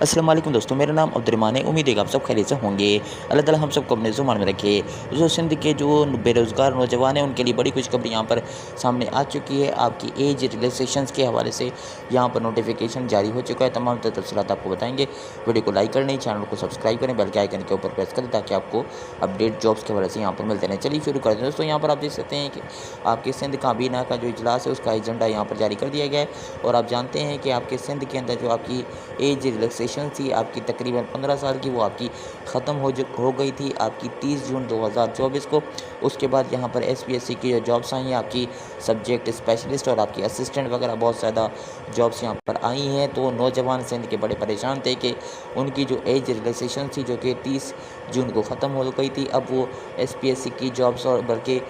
अस्सलाम वालेकुम दोस्तों, मेरा नाम अब्दुर्रहमान है। उम्मीद है कि आप सब खैरियत से होंगे। अल्लाह ताला हम सबको अपने ज़ुबान में रखे। जो सिंध के जो बेरोज़गार नौजवान हैं उनके लिए बड़ी खुशखबरी यहाँ पर सामने आ चुकी है। आपकी एज रिलैक्सेशंस के हवाले से यहाँ पर नोटिफिकेशन जारी हो चुका है। तमाम तफसीलात आपको बताएंगे। वीडियो को लाइक करें, चैनल को सब्सक्राइब करें, बेल के आइकन के ऊपर प्रेस करें ताकि आपको अपडेट जॉब्स के हवाले से यहाँ पर मिलते रहें। चलिए शुरू करते हैं दोस्तों। यहाँ पर आप देख सकते हैं कि आपके सिंध काबीना का जो इजलास है उसका एजेंडा यहाँ पर जारी कर दिया गया है। और आप जानते हैं कि आपके सिंध के अंदर जो आपकी एज रिलैक्सेशन थी आपकी तकरीबन 15 साल की, वो आपकी ख़त्म हो गई थी आपकी 30 जून 2024 को। उसके बाद यहाँ पर SPSC की जो जॉब्स आई हैं आपकी सब्जेक्ट स्पेशलिस्ट और आपकी असिस्टेंट वगैरह बहुत ज़्यादा जॉब्स यहाँ पर आई हैं। तो नौजवान सिंध के बड़े परेशान थे कि उनकी जो एज रिलैक्सेशन थी जो कि 30 जून को ख़त्म हो गई थी, अब वो SPSC की जॉब्स और बल्कि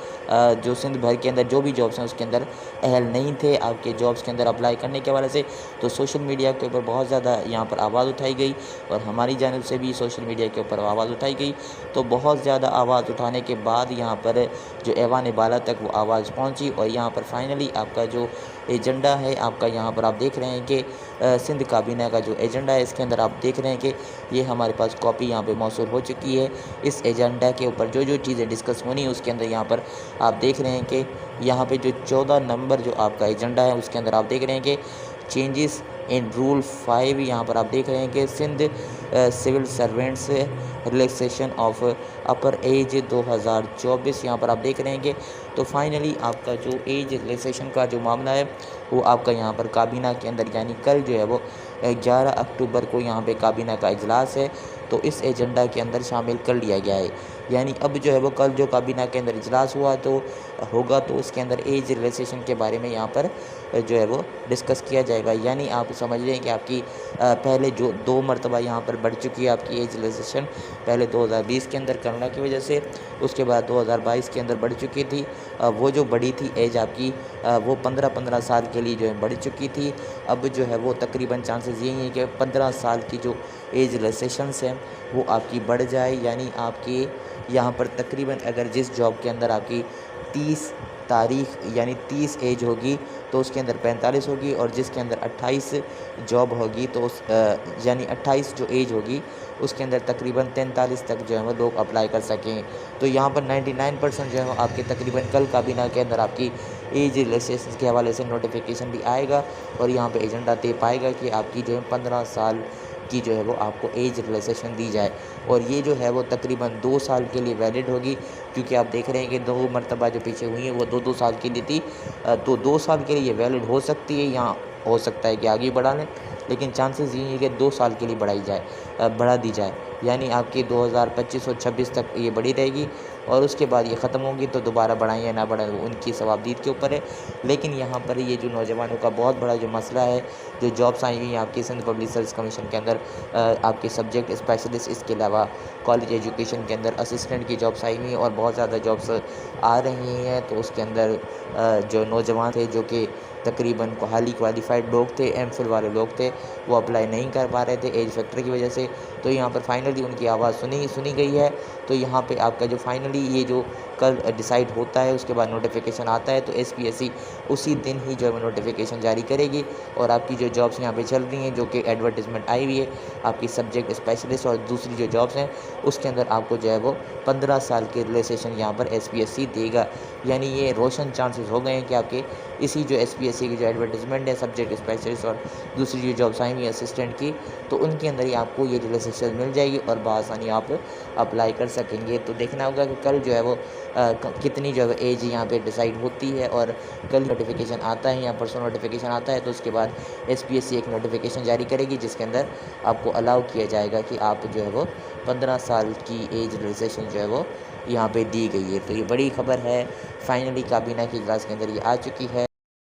जो सिंध भर के अंदर जो भी जॉब्स हैं उसके अंदर अहल नहीं थे आपके जॉब्स के अंदर अप्लाई करने के हवाले से। तो सोशल मीडिया के ऊपर बहुत ज़्यादा यहाँ पर आवाज़ उठाई गई और हमारी जानिब से भी सोशल मीडिया के ऊपर आवाज़ उठाई गई। तो बहुत ज़्यादा आवाज़ उठाने के बाद यहाँ पर जो ऐवान बाला तक वो आवाज़ पहुँची और यहाँ पर फाइनली आपका जो एजेंडा है आपका यहाँ पर आप देख रहे हैं कि सिंध काबीना का जो एजेंडा है इसके अंदर आप देख रहे हैं कि ये हमारे पास कॉपी यहाँ पे मौसूल हो चुकी है। इस एजेंडा के ऊपर जो जो चीज़ें डिस्कस होनी है उसके अंदर यहाँ पर आप देख रहे हैं कि यहाँ पे जो 14 नंबर जो आपका एजेंडा है उसके अंदर आप देख रहे हैं कि चेंजेस इन रूल 5 यहाँ पर आप देख रहे हैं कि Sindh civil servants relaxation of upper age 2024 यहाँ पर आप देख रहे हैं कि तो फाइनली आपका जो एज रिलैक्सेशन का जो मामला है वो आपका यहाँ पर काबीना के अंदर यानी कल जो है वो 11 अक्टूबर को यहाँ पे काबीना का इजलास है। तो इस एजेंडा के अंदर शामिल कर लिया गया है। यानी अब जो है वो कल जो काबीना के अंदर इजलास होगा तो उसके अंदर एज रिलैक्सेशन के बारे में यहाँ पर जो है वो डिस्कस किया जाएगा। यानी आप समझ रहे हैं कि आपकी पहले जो 2 मरतबा यहाँ पर बढ़ चुकी है आपकी एज रिलैक्सेशन, पहले 2020 के अंदर कोरोना की वजह से, उसके बाद 2022 के अंदर बढ़ चुकी थी। वो जो बढ़ी थी एज आपकी वो 15-15 साल के लिए जो है बढ़ चुकी थी। अब जो है वो तकरीबन चांसेस यही है कि 15 साल की जो एज रिलैक्सेशंस है वो आपकी बढ़ जाए। यानी आपकी यहाँ पर तकरीबन अगर जिस जॉब के अंदर आपकी 30 तारीख यानी 30 एज होगी तो उसके अंदर 45 होगी और जिसके अंदर 28 जॉब होगी तो यानी 28 जो एज होगी उसके अंदर तकरीबन 43 तक जो है वो लोग अप्लाई कर सकें। तो यहाँ पर 99% जो है वो आपके तकरीबन कल काबीना के अंदर आपकी एज रिलैक्सेशन के हवाले से नोटिफिकेशन भी आएगा और यहाँ पे एजेंडा तय पाएगा कि आपकी जो है 15 साल की जो है वो आपको एज रिलैक्सेशन दी जाए। और ये जो है वो तकरीबन 2 साल के लिए वैलिड होगी, क्योंकि आप देख रहे हैं कि 2 मरतबा जो पीछे हुई है वो 2-2 साल के लिए थी। तो 2 साल के लिए ये वैलिड हो सकती है, यहाँ हो सकता है कि आगे बढ़ा लें, लेकिन चांसेस ये है कि 2 साल के लिए बढ़ा दी जाए। यानी आपकी 2025 और 26 तक ये बढ़ी रहेगी और उसके बाद ये ख़त्म होगी तो दोबारा बढ़ाएं या ना बढ़ाएं वो उनकी सवाबदीद के ऊपर है। लेकिन यहाँ पर ये जो नौजवानों का बहुत बड़ा जो मसला है, जो जॉब्स आई हुई हैं आपकी सिंध पब्लिक सर्विस कमीशन के अंदर आपके सब्जेक्ट स्पेशलिस्ट, इसके अलावा कॉलेज एजुकेशन के अंदर असिस्टेंट की जॉब्स आई हुई हैं और बहुत ज़्यादा जॉब्स आ रही हैं। तो उसके अंदर जो नौजवान थे जो कि तकरीबन हाली क्वालिफाइड लोग थे, MPhil वाले लोग थे, वो अप्लाई नहीं कर पा रहे थे एज फैक्टर की वजह से। तो यहाँ पर फाइनली उनकी आवाज़ सुनी गई है। तो यहाँ पे आपका जो फाइनली ये जो कल डिसाइड होता है उसके बाद नोटिफिकेशन आता है तो SPSC उसी दिन ही जो है नोटिफिकेशन जारी करेगी और आपकी जो जॉब्स यहाँ पे चल रही हैं जो कि एडवर्टिजमेंट आई हुई है आपकी सब्जेक्ट स्पेशलिस्ट और दूसरी जो जॉब्स हैं उसके अंदर आपको जो है वो 15 साल के रिलैक्सेशन यहाँ पर SPSC देगा। यानी ये रोशन चांसेस हो गए हैं कि आपके इसी जो SPSC की जो एडवर्टिजमेंट है सब्जेक्ट स्पेशलिस्ट और दूसरी जो जॉब्स आई हुई असिस्टेंट की, तो उनके अंदर ही आपको ये रिलैक्सेशन मिल जाएगी और बआसानी आप अप्लाई कर सकेंगे। तो देखना होगा कि कल जो है वो कितनी जो है एज यहाँ पे डिसाइड होती है और कल नोटिफिकेशन आता है या परसों नोटिफिकेशन आता है तो उसके बाद SPSC एक नोटिफिकेशन जारी करेगी जिसके अंदर आपको अलाउ किया जाएगा कि आप जो है वो 15 साल की एज रिलैक्सेशन जो है वो यहाँ पे दी गई है। तो ये बड़ी खबर है, फाइनली काबीना के इजलास के अंदर ये आ चुकी है।